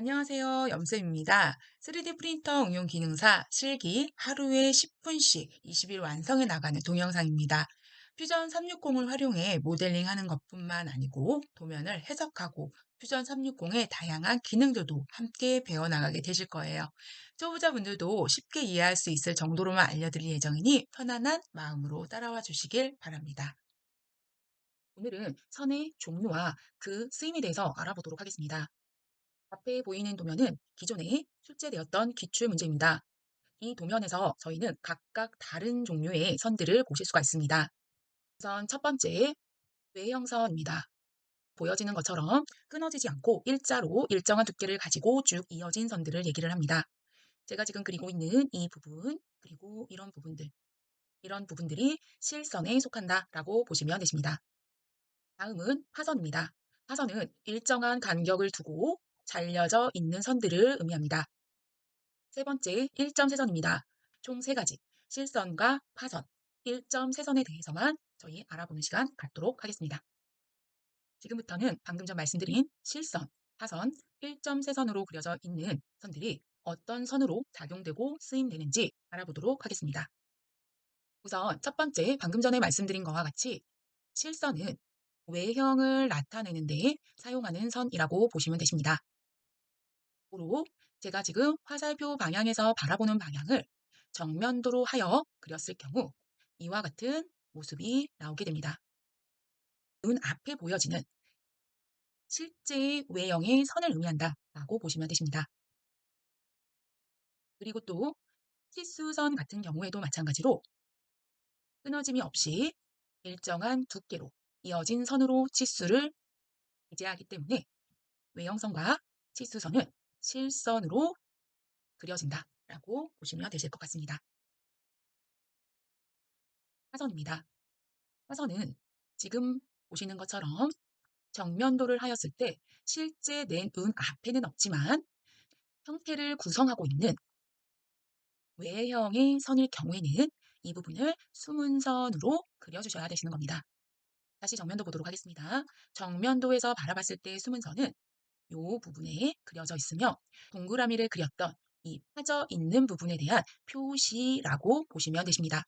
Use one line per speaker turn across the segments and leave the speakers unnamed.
안녕하세요. 염쌤입니다. 3D 프린터 응용 기능사 실기 하루에 10분씩 20일 완성해 나가는 동영상입니다. 퓨전 360을 활용해 모델링하는 것뿐만 아니고 도면을 해석하고 퓨전 360의 다양한 기능들도 함께 배워나가게 되실 거예요. 초보자분들도 쉽게 이해할 수 있을 정도로만 알려드릴 예정이니 편안한 마음으로 따라와 주시길 바랍니다. 오늘은 선의 종류와 그 쓰임에 대해서 알아보도록 하겠습니다. 앞에 보이는 도면은 기존에 출제되었던 기출 문제입니다. 이 도면에서 저희는 각각 다른 종류의 선들을 보실 수가 있습니다. 우선 첫 번째, 외형선입니다. 보여지는 것처럼 끊어지지 않고 일자로 일정한 두께를 가지고 쭉 이어진 선들을 얘기를 합니다. 제가 지금 그리고 있는 이 부분, 그리고 이런 부분들, 이런 부분들이 실선에 속한다라고 보시면 되십니다. 다음은 파선입니다. 파선은 일정한 간격을 두고 잘려져 있는 선들을 의미합니다. 세 번째, 일점세선입니다. 총 세 가지, 실선과 파선, 일점세선에 대해서만 저희 알아보는 시간 갖도록 하겠습니다. 지금부터는 방금 전 말씀드린 실선, 파선, 일점세선으로 그려져 있는 선들이 어떤 선으로 작용되고 쓰임되는지 알아보도록 하겠습니다. 우선 첫 번째, 방금 전에 말씀드린 것과 같이 실선은 외형을 나타내는 데 사용하는 선이라고 보시면 되십니다. 고로 제가 지금 화살표 방향에서 바라보는 방향을 정면도로 하여 그렸을 경우 이와 같은 모습이 나오게 됩니다. 눈 앞에 보여지는 실제의 외형의 선을 의미한다라고 보시면 되십니다. 그리고 또 치수선 같은 경우에도 마찬가지로 끊어짐이 없이 일정한 두께로 이어진 선으로 치수를 기재하기 때문에 외형선과 치수선은 실선으로 그려진다라고 보시면 되실 것 같습니다. 사선입니다. 화선은 지금 보시는 것처럼 정면도를 하였을 때 실제 내 눈 앞에는 없지만 형태를 구성하고 있는 외형의 선일 경우에는 이 부분을 수문선으로 그려주셔야 되시는 겁니다. 다시 정면도 보도록 하겠습니다. 정면도에서 바라봤을 때 수문선은 이 부분에 그려져 있으며 동그라미를 그렸던 이 파져 있는 부분에 대한 표시라고 보시면 되십니다.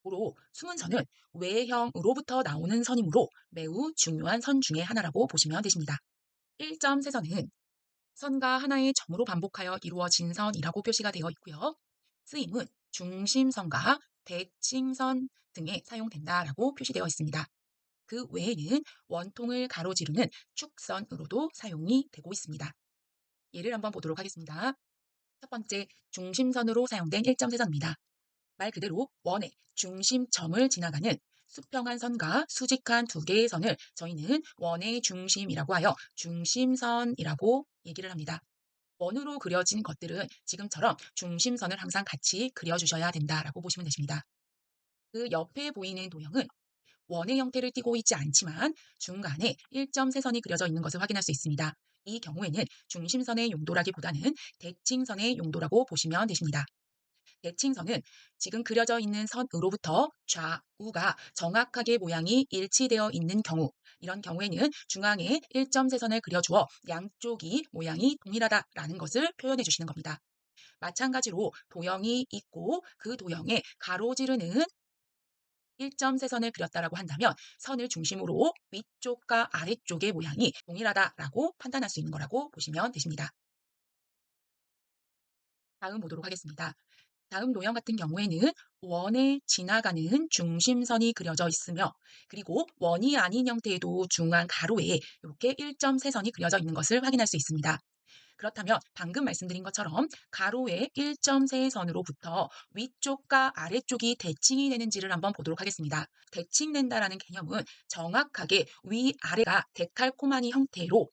고로 수문선은 외형으로부터 나오는 선이므로 매우 중요한 선 중의 하나라고 보시면 되십니다. 1.세선은 선과 하나의 점으로 반복하여 이루어진 선이라고 표시가 되어 있고요. 쓰임은 중심선과 대칭선 등에 사용된다라고 표시되어 있습니다. 그 외에는 원통을 가로지르는 축선으로도 사용이 되고 있습니다. 예를 한번 보도록 하겠습니다. 첫 번째, 중심선으로 사용된 1.세선입니다. 말 그대로 원의 중심점을 지나가는 수평한 선과 수직한 두 개의 선을 저희는 원의 중심이라고 하여 중심선이라고 얘기를 합니다. 원으로 그려진 것들은 지금처럼 중심선을 항상 같이 그려주셔야 된다라고 보시면 되십니다. 그 옆에 보이는 도형은 원의 형태를 띠고 있지 않지만 중간에 1.3선이 그려져 있는 것을 확인할 수 있습니다. 이 경우에는 중심선의 용도라기보다는 대칭선의 용도라고 보시면 되십니다. 대칭선은 지금 그려져 있는 선으로부터 좌우가 정확하게 모양이 일치되어 있는 경우, 이런 경우에는 중앙에 1.3선을 그려주어 양쪽이 모양이 동일하다라는 것을 표현해 주시는 겁니다. 마찬가지로 도형이 있고 그 도형에 가로지르는 1.3선을 그렸다라고 한다면 선을 중심으로 위쪽과 아래쪽의 모양이 동일하다라고 판단할 수 있는 거라고 보시면 되십니다. 다음 보도록 하겠습니다. 다음 도형 같은 경우에는 원에 지나가는 중심선이 그려져 있으며 그리고 원이 아닌 형태에도 중앙 가로에 이렇게 1.3선이 그려져 있는 것을 확인할 수 있습니다. 그렇다면 방금 말씀드린 것처럼 가로의 1.3선으로부터 위쪽과 아래쪽이 대칭이 되는지를 한번 보도록 하겠습니다. 대칭된다라는 개념은 정확하게 위아래가 데칼코마니 형태로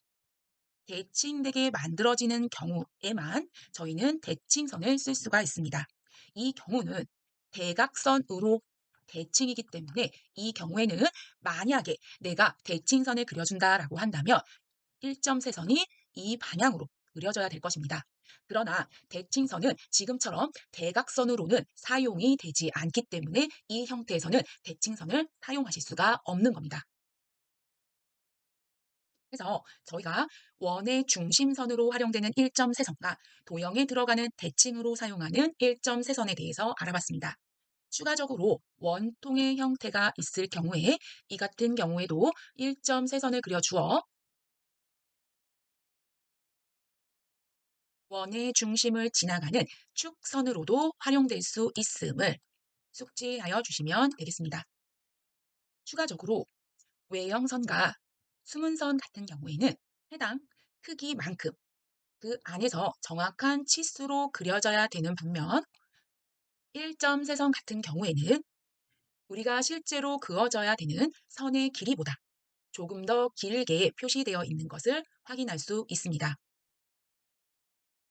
대칭되게 만들어지는 경우에만 저희는 대칭선을 쓸 수가 있습니다. 이 경우는 대각선으로 대칭이기 때문에 이 경우에는 만약에 내가 대칭선을 그려준다라고 한다면 1.3선이 이 방향으로 그려져야 될 것입니다. 그러나 대칭선은 지금처럼 대각선으로는 사용이 되지 않기 때문에 이 형태에서는 대칭선을 사용하실 수가 없는 겁니다. 그래서 저희가 원의 중심선으로 활용되는 일점세선과 도형에 들어가는 대칭으로 사용하는 일점세선에 대해서 알아봤습니다. 추가적으로 원통의 형태가 있을 경우에 이 같은 경우에도 일점세선을 그려주어 원의 중심을 지나가는 축선으로도 활용될 수 있음을 숙지하여 주시면 되겠습니다. 추가적으로 외형선과 수문선 같은 경우에는 해당 크기만큼 그 안에서 정확한 치수로 그려져야 되는 반면 일점세선 같은 경우에는 우리가 실제로 그어져야 되는 선의 길이보다 조금 더 길게 표시되어 있는 것을 확인할 수 있습니다.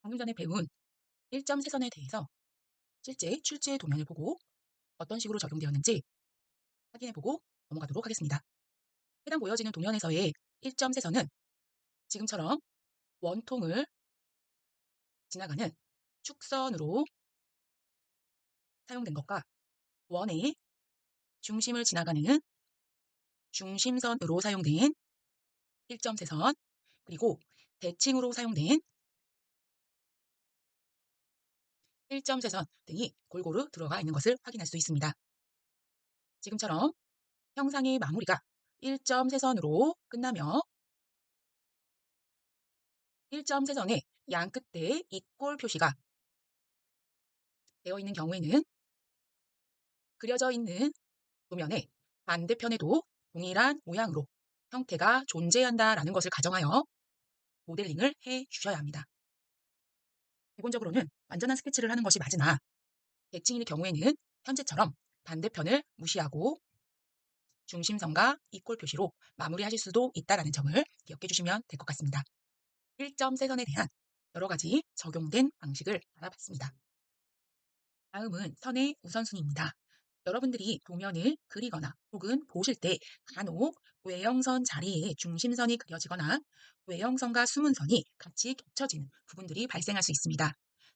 방금 전에 배운 일점세선에 대해서 실제 출제 도면을 보고 어떤 식으로 적용되었는지 확인해보고 넘어가도록 하겠습니다. 해당 보여지는 도면에서의 일점세선은 지금처럼 원통을 지나가는 축선으로 사용된 것과 원의 중심을 지나가는 중심선으로 사용된 일점세선, 그리고 대칭으로 사용된 일점세선 등이 골고루 들어가 있는 것을 확인할 수 있습니다. 지금처럼 형상의 마무리가 일점세선으로 끝나며 일점세선의 양 끝에 이꼴 표시가 되어 있는 경우에는 그려져 있는 도면의 반대편에도 동일한 모양으로 형태가 존재한다라는 것을 가정하여 모델링을 해 주셔야 합니다. 기본적으로는 완전한 스케치를 하는 것이 맞으나 대칭일 경우에는 현재처럼 반대편을 무시하고 중심선과 이꼴 표시로 마무리하실 수도 있다는 점을 기억해 주시면 될 것 같습니다. 일점세선에 대한 여러 가지 적용된 방식을 알아봤습니다. 다음은 선의 우선순위입니다. 여러분들이 도면을 그리거나 혹은 보실 때 간혹 외형선 자리에 중심선이 그려지거나 외형선과 수문선이 같이 겹쳐지는 부분들이 발생할 수 있습니다.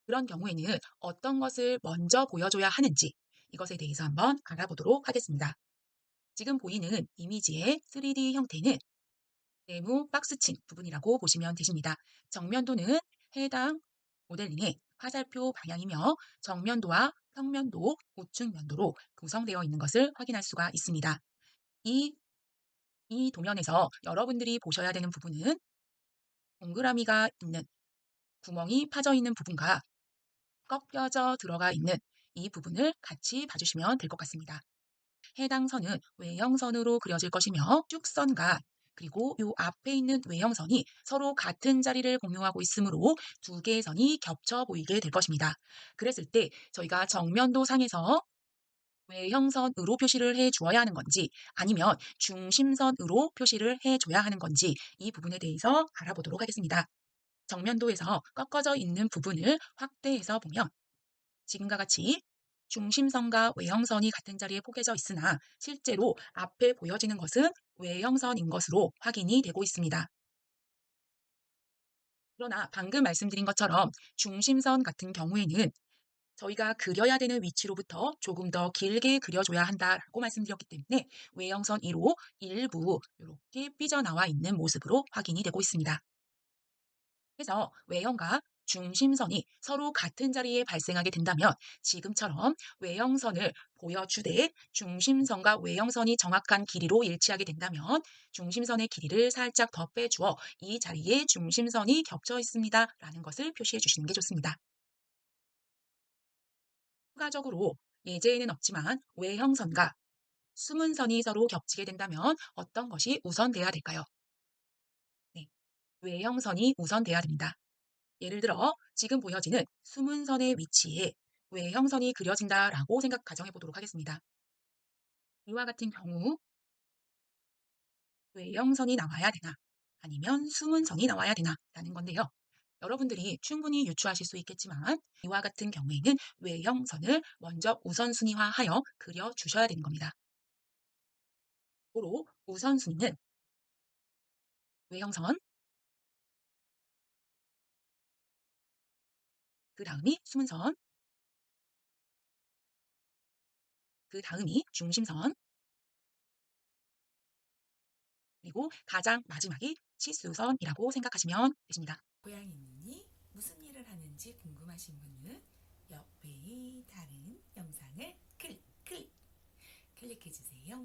그런 경우에는 어떤 것을 먼저 보여줘야 하는지 이것에 대해서 한번 알아보도록 하겠습니다. 지금 보이는 이미지의 3D 형태는 네모 박스층 부분이라고 보시면 되십니다. 정면도는 해당 모델링의 화살표 방향이며 정면도와 평면도, 우측면도로 구성되어 있는 것을 확인할 수가 있습니다. 이, 이 도면에서 여러분들이 보셔야 되는 부분은 동그라미가 있는 구멍이 파져 있는 부분과 꺾여져 들어가 있는 이 부분을 같이 봐주시면 될 것 같습니다. 해당 선은 외형선으로 그려질 것이며 축선과 그리고 이 앞에 있는 외형선이 서로 같은 자리를 공유하고 있으므로 두 개의 선이 겹쳐 보이게 될 것입니다. 그랬을 때 저희가 정면도 상에서 외형선으로 표시를 해 주어야 하는 건지 아니면 중심선으로 표시를 해 줘야 하는 건지 이 부분에 대해서 알아보도록 하겠습니다. 정면도에서 꺾어져 있는 부분을 확대해서 보면 지금과 같이 중심선과 외형선이 같은 자리에 포개져 있으나 실제로 앞에 보여지는 것은 외형선인 것으로 확인이 되고 있습니다. 그러나 방금 말씀드린 것처럼 중심선 같은 경우에는 저희가 그려야 되는 위치로부터 조금 더 길게 그려줘야 한다라고 말씀드렸기 때문에 외형선 2로 일부 이렇게 삐져나와 있는 모습으로 확인이 되고 있습니다. 그래서 외형과 중심선이 서로 같은 자리에 발생하게 된다면 지금처럼 외형선을 보여주되 중심선과 외형선이 정확한 길이로 일치하게 된다면 중심선의 길이를 살짝 더 빼주어 이 자리에 중심선이 겹쳐 있습니다 라는 것을 표시해 주시는 게 좋습니다. 추가적으로 예제에는 없지만 외형선과 수문선이 서로 겹치게 된다면 어떤 것이 우선돼야 될까요? 네, 외형선이 우선돼야 됩니다. 예를 들어 지금 보여지는 수문선의 위치에 외형선이 그려진다라고 가정해 보도록 하겠습니다. 이와 같은 경우 외형선이 나와야 되나 아니면 수문선이 나와야 되나 라는 건데요. 여러분들이 충분히 유추하실 수 있겠지만 이와 같은 경우에는 외형선을 먼저 우선순위화하여 그려주셔야 되는 겁니다. 고로 우선순위는 외형선, 그 다음이 수문선, 그 다음이 중심선, 그리고 가장 마지막이 치수선이라고 생각하시면 되십니다.
고양이 눈이 무슨 일을 하는지 궁금하신 분은 옆의 다른 영상을 클릭해 주세요.